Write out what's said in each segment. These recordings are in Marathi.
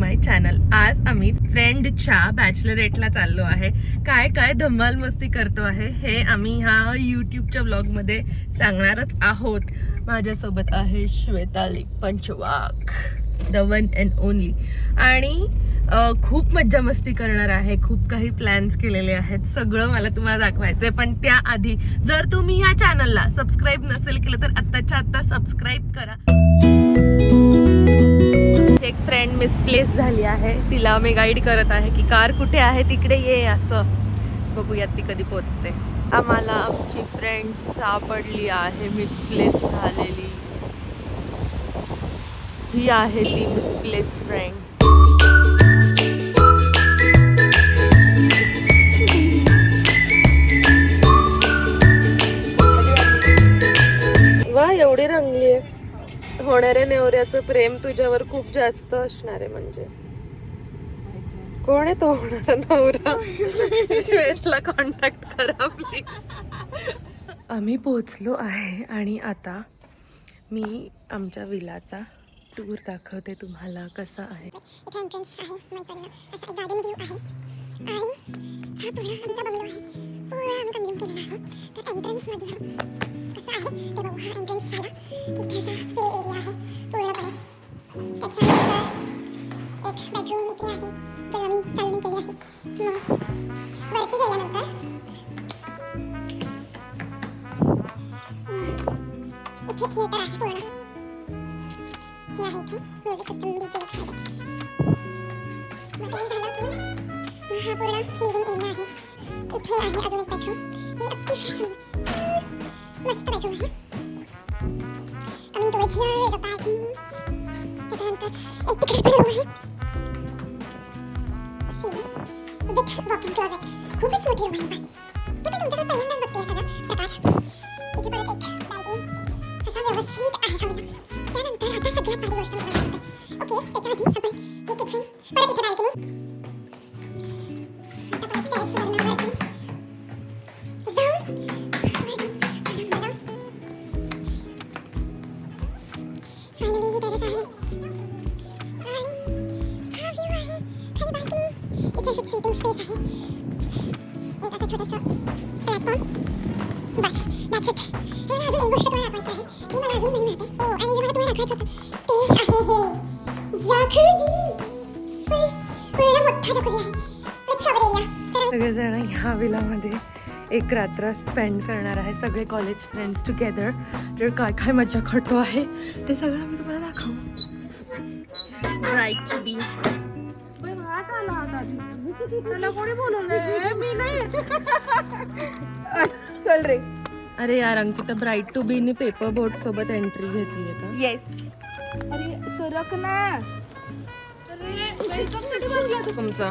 माय चॅनल. आज आम्ही फ्रेंडच्या बॅचलरेटला चाललो आहे. काय काय धमाल मस्ती करतो आहे हे आम्ही ह्या यूट्यूबच्या ब्लॉगमध्ये सांगणारच आहोत. माझ्यासोबत आहे श्वेताली पंचवाक, द वन अँड ओनली. आणि खूप मज्जा मस्ती करणार आहे. खूप काही प्लॅन्स केलेले आहेत. सगळं मला तुम्हाला दाखवायचंय. पण त्याआधी जर तुम्ही ह्या चॅनलला सबस्क्राईब नसेल केलं तर आत्ताच्या आत्ता सबस्क्राईब करा. एक फ्रेंड मिसप्लेस झाली आहे. तिला मी गाईड करत आहे की कार कुठे आहे, तिकडे ये असं. बघूयात ती कधी पोहोचते. आम्हाला आमची फ्रेंड सापडली आहे मिसप्लेस झालेली. ही आहे ती मिसप्लेस फ्रेंड. वा, एवढी रंगली आहे. होणाऱ्या नवऱ्याचं प्रेम तुझ्यावर खूप जास्त असणार आहे. म्हणजे कोण आहे तो होणारा नवरा? श्वेतला कॉन्टॅक्ट करा प्लीज. आम्ही पोहोचलो आहे आणि आता मी आमच्या विलाचा टूर दाखवते तुम्हाला कसा आहे. खूपच मोठी रूम आहे. ते पण तुमच्याकडे पहिल्यांदाच बघते सगळं प्रकाश. इथे परत एक बाल्कनी असा व्यवस्थित आहे का मला. त्यानंतर आता सगळ्यात पहिली गोष्ट मला वाटते. ओके, त्याच्या आधी आपण हे किचन, परत इथे बाल्कनी, आता परत स्टेअर्सवरनं वरती फायनली ही टेरेस आहे आणि हा व्ह्यू आहे. खाली बाल्कनी, इथे अशी सीटिंग स्पेस आहे. एक असा छोटासा प्लॅटफॉर्म. Bus, that's it. हे मला अजून एक गोष्ट तुम्हाला दाखवायची आहे. ती मला अजून नाही माहिती. आणि जे मला तुम्हाला दाखवायचं होतं ते आहे हे जॅकुझी. पूर्ण मोठा जॅकुझी आहे विथ शॉवर एरिया. सगळेजण ह्या विलामध्ये एक रात्र स्पेंड करणार आहे. सगळे कॉलेज फ्रेंड्स टुगेदर. तर काय काय मजा करतो आहे ते सगळं मी तुम्हाला दाखवू. Right to be. त्याला कोणी बोलवलंय? मी नाही. चल रे. अरे यार अंकिता, ब्राईट टू बी ने पेपर बोट सोबत एंट्री घेतली आहे का? येस. अरे सरक ना. अरे वेलकम साठी बसला तू. तुमचा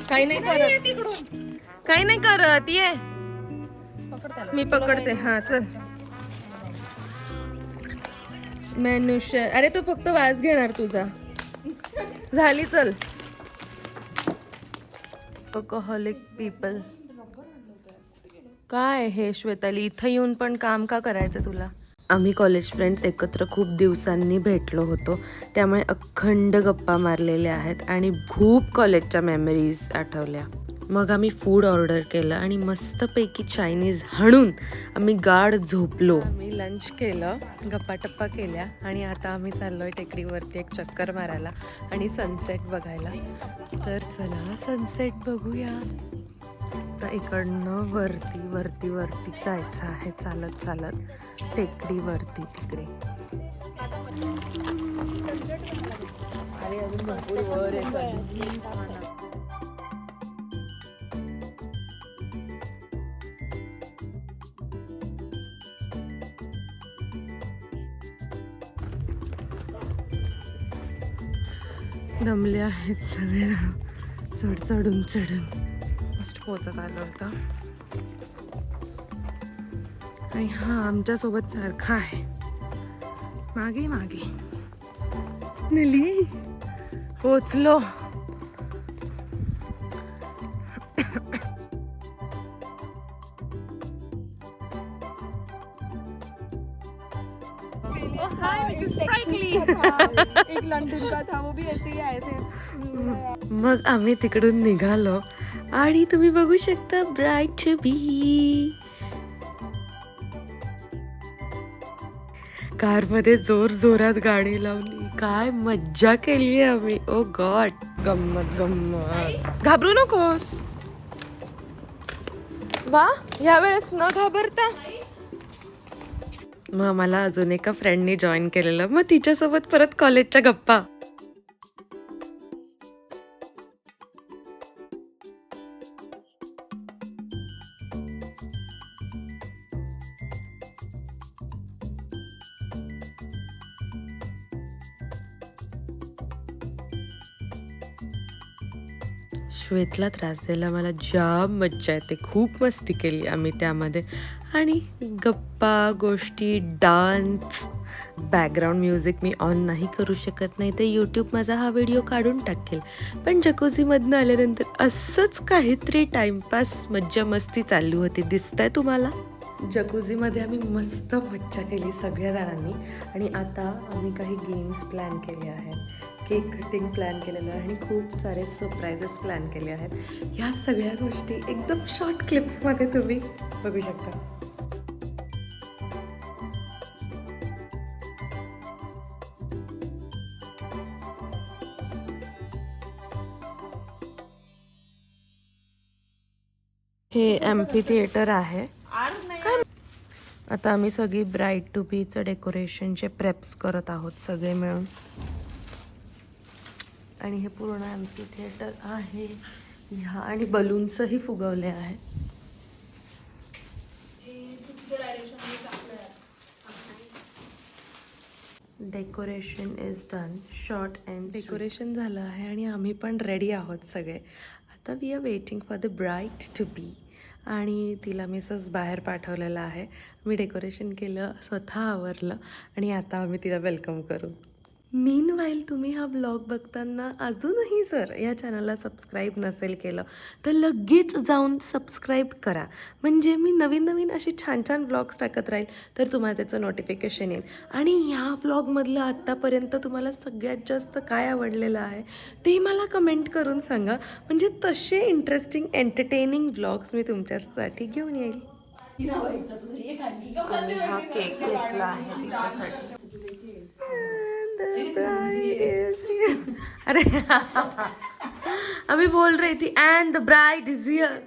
काही नाही करत. काही नाही करत. ये मी पकडते. हा चल. मनुष्य, अरे तू फक्त वास घेणार तुझा. झाली चल. Alcoholic people. काय हे श्वेताली, इथं येऊन पण काम का करायचं तुला? आम्ही कॉलेज फ्रेंड्स एकत्र खूप दिवसांनी भेटलो होतो. त्यामुळे अखंड गप्पा मारलेल्या आहेत आणि खूप कॉलेजच्या मेमरीज आठवल्या. मग आम्ही फूड ऑर्डर केलं आणि मस्तपैकी चायनीज हाणून आम्ही गाढ झोपलो. आम्ही लंच केलं, गप्पाटप्पा केल्या आणि आता आम्ही चाललोय टेकडीवरती एक चक्कर मारायला आणि सनसेट बघायला. तर चला सनसेट बघूया. आता इकडनं वरती वरती वरती जायचं आहे चालत चालत टेकडीवरती तिकडे. अरे अजून भरपूर वर आहे. दमले आहेत सगळेजण चढून मस्त पोचत आलं होतं. आणि हा आमच्यासोबत सारखा आहे. मागे मागे निली पोचलो. Hi, Mrs. Sprightly. लंडन का था वो भी ऐसे ही आए थे. मग आम्ही तिकडून निघालो आणि तुम्ही बघू शकता ब्राईट टू बी. कारमध्ये जोर जोरात गाणी लावली, काय मज्जा केली आम्ही. ओ गॉड, गंमत गंमत. घाबरू नकोस वा, या वेळेस न घाबरता. मग मला अजून एका फ्रेंडनी जॉईन केलेलं, मग तिच्यासोबत परत कॉलेजच्या गप्पा. श्वेतला त्रास द्यायला मला जाम मज्जा येते. खूप मस्ती केली आम्ही त्यामध्ये, आणि गप्पा गोष्टी, dance. Background music me on नाही करू शकत, नाही तर यूट्यूब माझा हा व्हिडिओ काढून टाकेल. पण जकूझीमधनं आल्यानंतर असंच काहीतरी टाइमपास मज्जा मस्ती चालू होती. दिसतंय तुम्हाला? जकूझीमध्ये आम्ही मस्त मज्जा केली सगळ्या जणांनी. आणि आता आम्ही काही गेम्स प्लॅन केले आहेत, केक कटिंग प्लॅन केलेलं आहे आणि खूप सारे सरप्राइजेस प्लॅन केले आहेत. ह्या सगळ्या गोष्टी एकदम शॉर्ट क्लिप्समध्ये तुम्ही बघू शकता. हे एम्फी थिएटर आहे. आता आम्ही सगळी ब्राईट टू बीचं डेकोरेशनचे प्रेप्स करत आहोत सगळे मिळून. आणि हे पूर्ण एम्फी थिएटर आहे. ह्या आणि बलून्सही फुगवले आहे. Decoration is done. Short and decoration झालं आहे आणि आम्ही पण रेडी आहोत सगळे. आता we are waiting for the bride to be. आणि तिला मिसच बाहेर पाठवलेलं आहे. मी डेकोरेशन केलं, स्वतः आवरलं आणि आता आम्ही तिला वेलकम करू. मीनवाईल तुम्ही हा ब्लॉग बघताना अजूनही जर या चॅनलला सबस्क्राईब नसेल केलं तर लगेच जाऊन सबस्क्राईब करा. म्हणजे मी नवीन नवीन अशी छान छान ब्लॉग्स टाकत राहील तर तुम्हाला त्याचं नोटिफिकेशन येईल. आणि ह्या व्लॉगमधलं आत्तापर्यंत तुम्हाला सगळ्यात जास्त काय आवडलेलं आहे ते मला कमेंट करून सांगा. म्हणजे तसे इंटरेस्टिंग एंटरटेनिंग ब्लॉग्स मी तुमच्यासाठी घेऊन येईल. हा केक घेतला आहे तिच्यासाठी. अरे अभी बोल रही थी end the bride is here.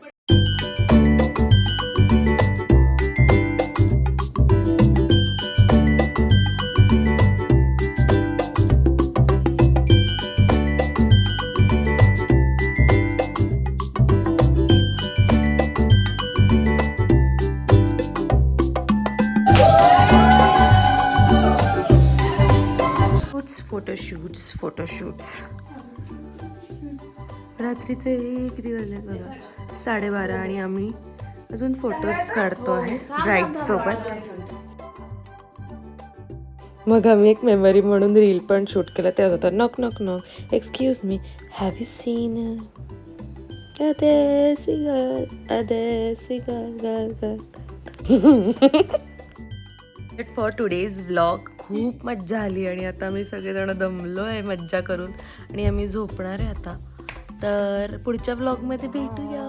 Photoshoots रात्रीचे किती वाजले बघा, 12:30. आणि आम्ही अजून फोटोज काढतो आहे ब्राईड सोबत. मग आम्ही एक मेमरी म्हणून रील पण शूट केलं. ते होतं knock knock knock, excuse me, have you seen अदेसी girl. For today's vlog खूप मज्जा आली आणि आता आम्ही सगळेजण दमलो आहे मज्जा करून आणि आम्ही झोपणार आहे आता. तर पुढच्या व्लॉगमध्ये भेटूया.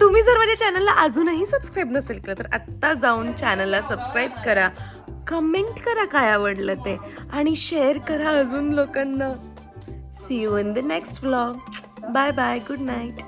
तुम्ही जर माझ्या चॅनलला अजूनही सबस्क्राईब नसेल केलं तर आत्ता जाऊन चॅनलला सबस्क्राईब करा, कमेंट करा काय आवडलं ते आणि शेअर करा अजून लोकांना. See you in the next vlog. Bye bye, good night.